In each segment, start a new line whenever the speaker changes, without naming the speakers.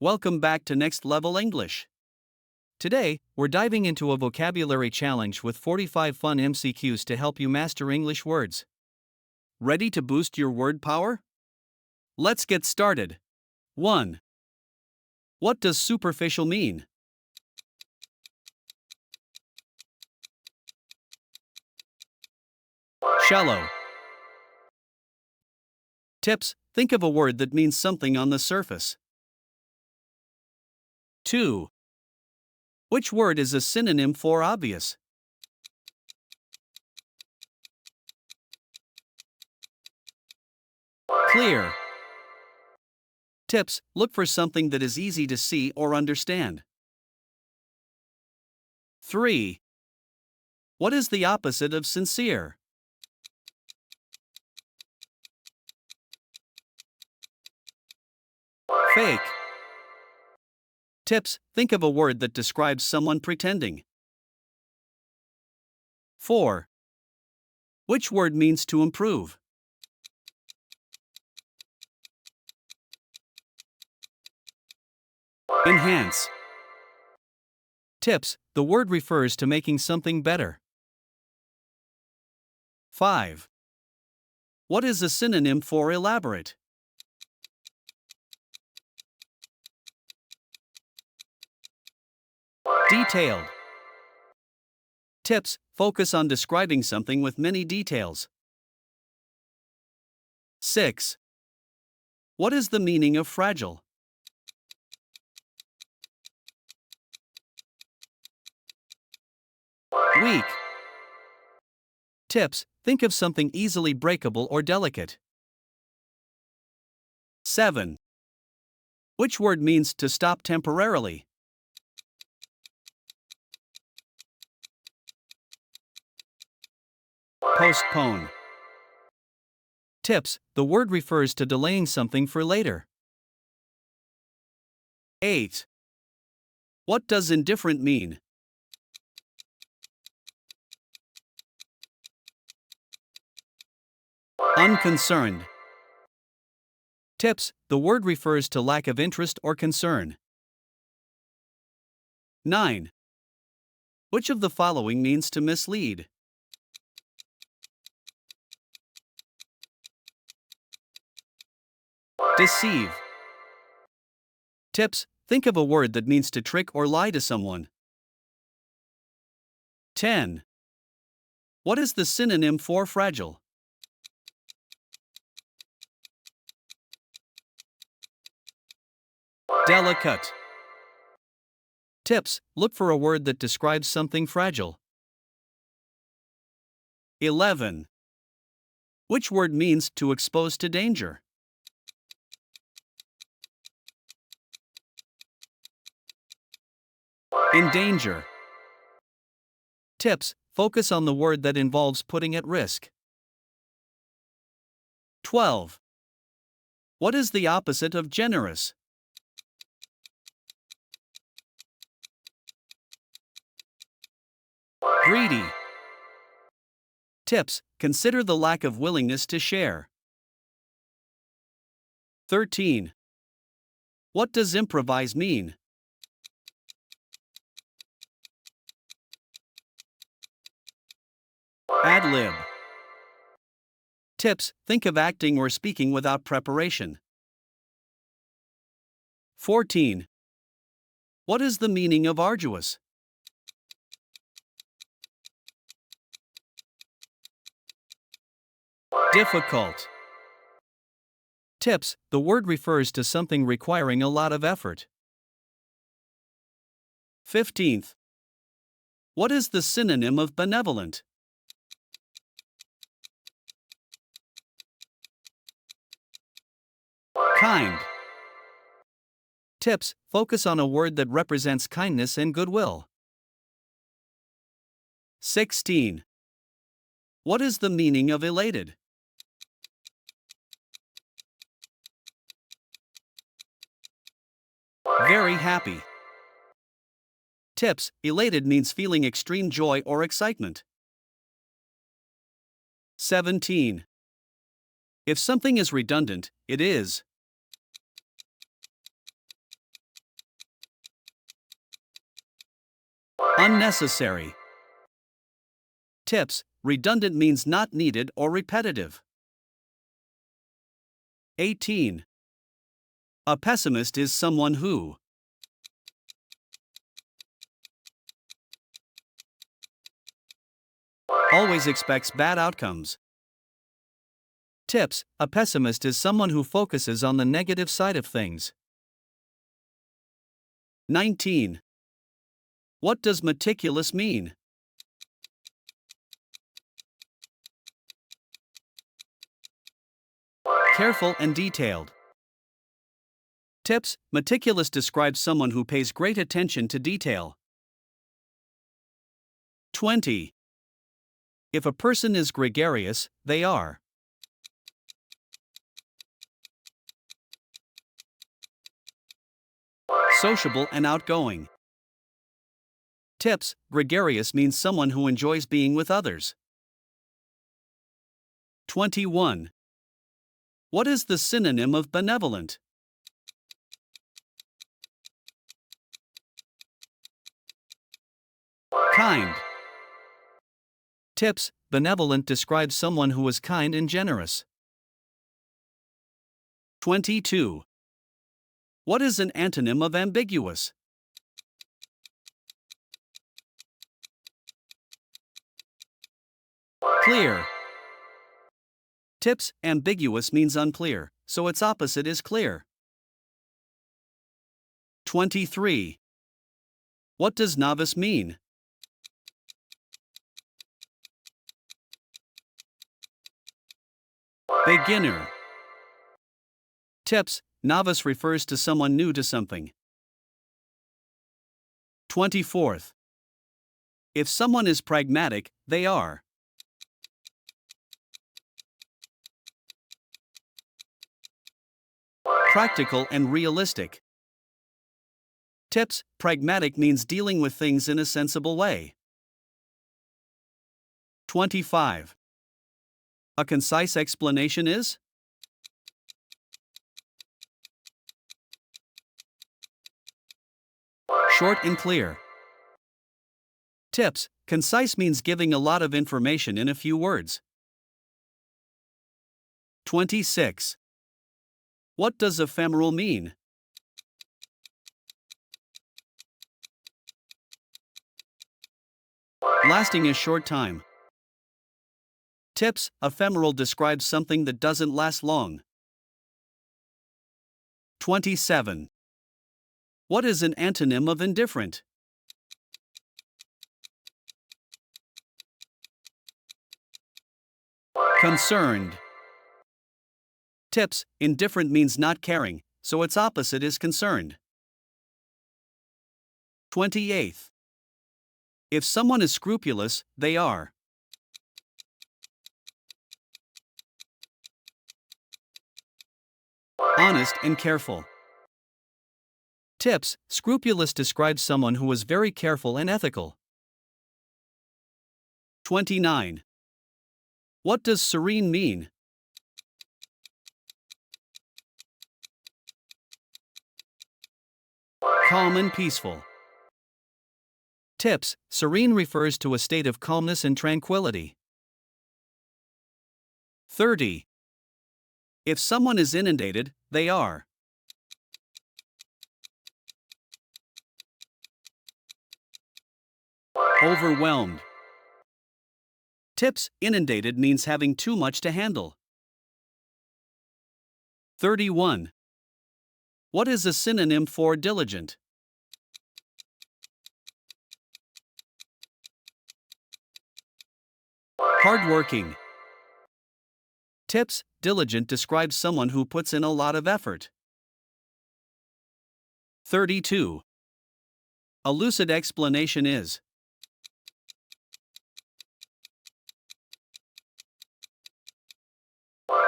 Welcome back to Next Level English. Today, we're diving into a vocabulary challenge with 45 fun MCQs to help you master English words. Ready to boost your word power? Let's get started. 1. What does superficial mean? Shallow. Tips: think of a word that means something on the surface. 2. Which word is a synonym for obvious? Clear. Tips: look for something that is easy to see or understand. 3. What is the opposite of sincere? Fake. Tips: think of a word that describes someone pretending. 4. Which word means to improve? Enhance. Tips: the word refers to making something better. 5. What is a synonym for elaborate? Detailed. Tips: focus on describing something with many details. 6. What is the meaning of fragile? Weak. Tips: think of something easily breakable or delicate. 7. Which word means to stop temporarily? Postpone. Tips: the word refers to delaying something for later. 8. What does indifferent mean? Unconcerned. Tips: the word refers to lack of interest or concern. 9. Which of the following means to mislead? Deceive. Tips: think of a word that means to trick or lie to someone. 10. What is the synonym for fragile? Delicate. Tips: look for a word that describes something fragile. 11. Which word means to expose to danger? Endanger. Tips: focus on the word that involves putting at risk. 12. What is the opposite of generous? Greedy. Tips: consider the lack of willingness to share. 13. What does improvise mean? Ad-lib. Tips: think of acting or speaking without preparation. 14. What is the meaning of arduous? Difficult. Tips: the word refers to something requiring a lot of effort. 15th. What is the synonym of benevolent? Kind. Tips: focus on a word that represents kindness and goodwill. 16. What is the meaning of elated? Very happy. Tips: elated means feeling extreme joy or excitement. 17. If something is redundant, it is Unnecessary. Tips: redundant means not needed or repetitive. 18. A pessimist is someone who always expects bad outcomes. Tips: a pessimist is someone who focuses on the negative side of things. 19. What does meticulous mean? Careful and detailed. Tips: meticulous describes someone who pays great attention to detail. 20. If a person is gregarious, they are sociable and outgoing. Tips: gregarious means someone who enjoys being with others. 21. What is the synonym of benevolent? Kind. Tips: benevolent describes someone who is kind and generous. 22. What is an antonym of ambiguous? Clear. Tips: ambiguous means unclear, so its opposite is clear. 23. What does novice mean? Beginner. Tips: novice refers to someone new to something. 24th. If someone is pragmatic, they are practical and realistic. Tips: pragmatic means dealing with things in a sensible way. 25. A concise explanation is short and clear. Tips: concise means giving a lot of information in a few words. 26. What does ephemeral mean? Lasting a short time. Tips: ephemeral describes something that doesn't last long. 27. What is an antonym of indifferent? Concerned. Tips: indifferent means not caring, so its opposite is concerned. 28th. If someone is scrupulous, they are honest and careful. Tips: scrupulous describes someone who is very careful and ethical. 29. What does serene mean? Calm and peaceful. Tips: serene refers to a state of calmness and tranquility. 30. If someone is inundated, they are overwhelmed. Tips: inundated means having too much to handle. 31. What is a synonym for diligent? Hardworking. Tips: diligent describes someone who puts in a lot of effort. 32. A lucid explanation is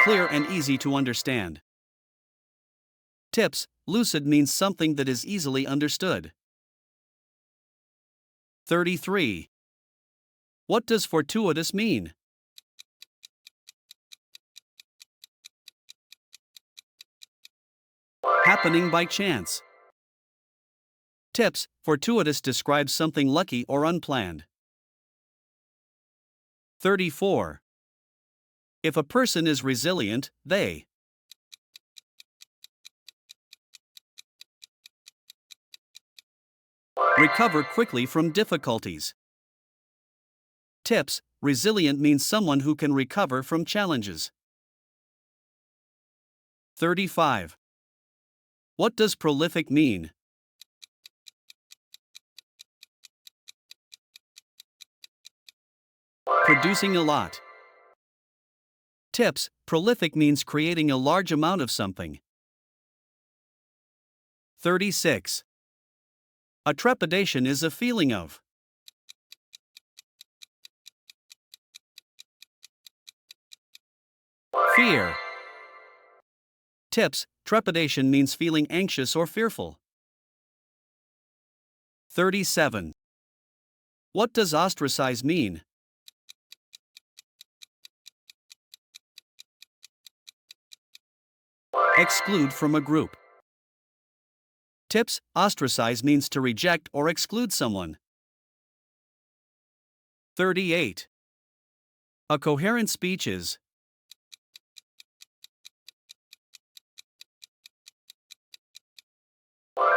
clear and easy to understand. Tips: lucid means something that is easily understood. 33. What does fortuitous mean? Happening by chance. Tips: fortuitous describes something lucky or unplanned. 34. If a person is resilient, they recover quickly from difficulties. Tips: resilient means someone who can recover from challenges. 35. What does prolific mean? Producing a lot. Tips: prolific means creating a large amount of something. 36. A trepidation is a feeling of fear. Tips: trepidation means feeling anxious or fearful. 37. What does ostracize mean? Exclude from a group. Tips: ostracize means to reject or exclude someone. 38. A coherent speech is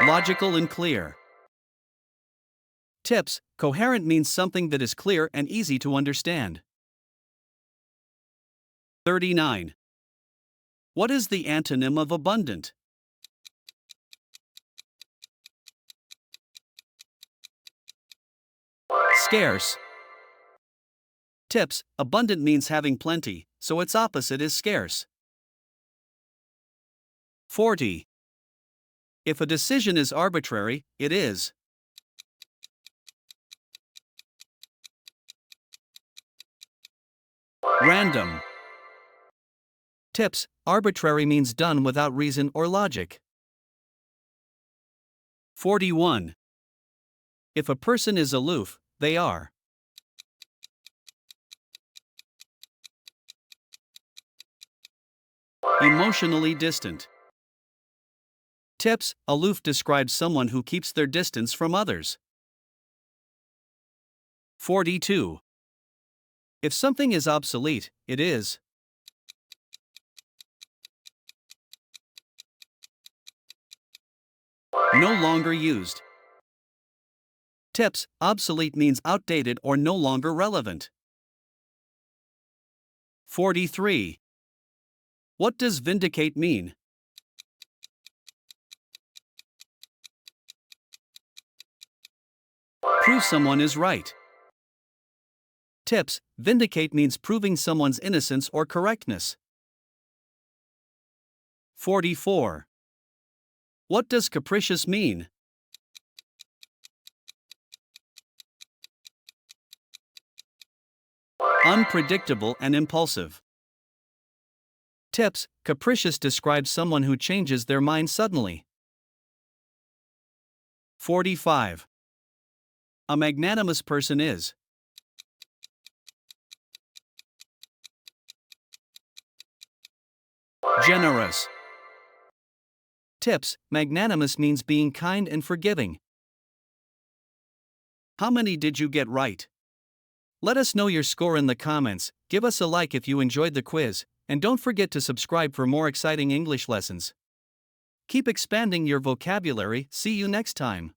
logical and clear. Tips: coherent means something that is clear and easy to understand. 39. What is the antonym of abundant? Scarce. Tips: abundant means having plenty, so its opposite is scarce. 40. If a decision is arbitrary, it is random. Tips: arbitrary means done without reason or logic. 41. If a person is aloof, they are emotionally distant. Tips: aloof describes someone who keeps their distance from others. 42. If something is obsolete, it is no longer used. Tips: obsolete means outdated or no longer relevant. 43. What does vindicate mean? Prove someone is right. Tips: vindicate means proving someone's innocence or correctness. 44. What does capricious mean? Unpredictable and impulsive. Tips: capricious describes someone who changes their mind suddenly. 45. A magnanimous person is generous. Tips: magnanimous means being kind and forgiving. How many did you get right? Let us know your score in the comments, give us a like if you enjoyed the quiz, and don't forget to subscribe for more exciting English lessons. Keep expanding your vocabulary, see you next time.